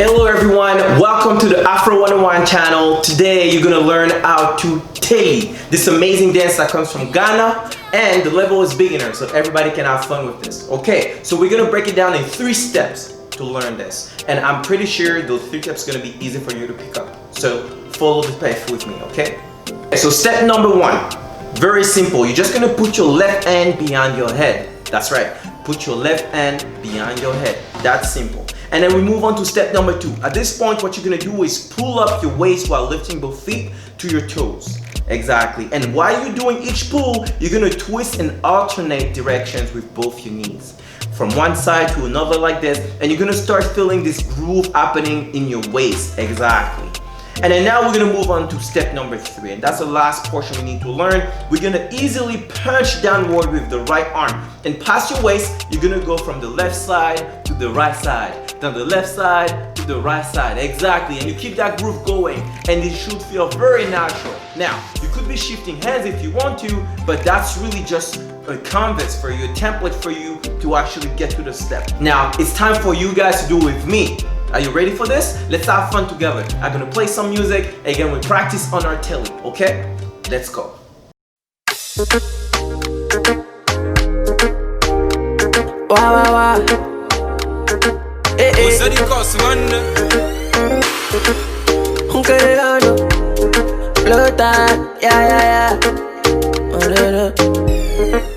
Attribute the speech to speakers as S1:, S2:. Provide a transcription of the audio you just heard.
S1: Hello everyone, welcome to the Afro 101 channel. Today you're gonna learn how to Telli, this amazing dance that comes from Ghana, and the level is beginner, so everybody can have fun with this. Okay, so we're gonna break it down in 3 steps to learn this, and I'm pretty sure those 3 steps are gonna be easy for you to pick up. So follow the path with me, okay? So step number 1, very simple. You're just gonna put your left hand behind your head. That's right, put your left hand behind your head. That's simple. And then we move on to step number 2. At this point, what you're gonna do is pull up your waist while lifting both feet to your toes. Exactly. And while you're doing each pull, you're gonna twist and alternate directions with both your knees. From one side to another like this, and you're gonna start feeling this groove happening in your waist. Exactly. And then now we're gonna move on to step number 3, and that's the last portion we need to learn. We're gonna easily punch downward with the right arm. And past your waist, you're gonna go from the left side to the right side, then the left side to the right side. Exactly, and you keep that groove going, and it should feel very natural. Now, you could be shifting hands if you want to, but that's really just a canvas for you, a template for you to actually get to the step. Now, it's time for you guys to do it with me. Are you ready for this? Let's have fun together. I'm gonna play some music. Again, we practice on our Telli, okay? Let's go.
S2: Wow, wow, wow. Eh, eh. Un querellano. Flotar, yeah, yeah, yeah.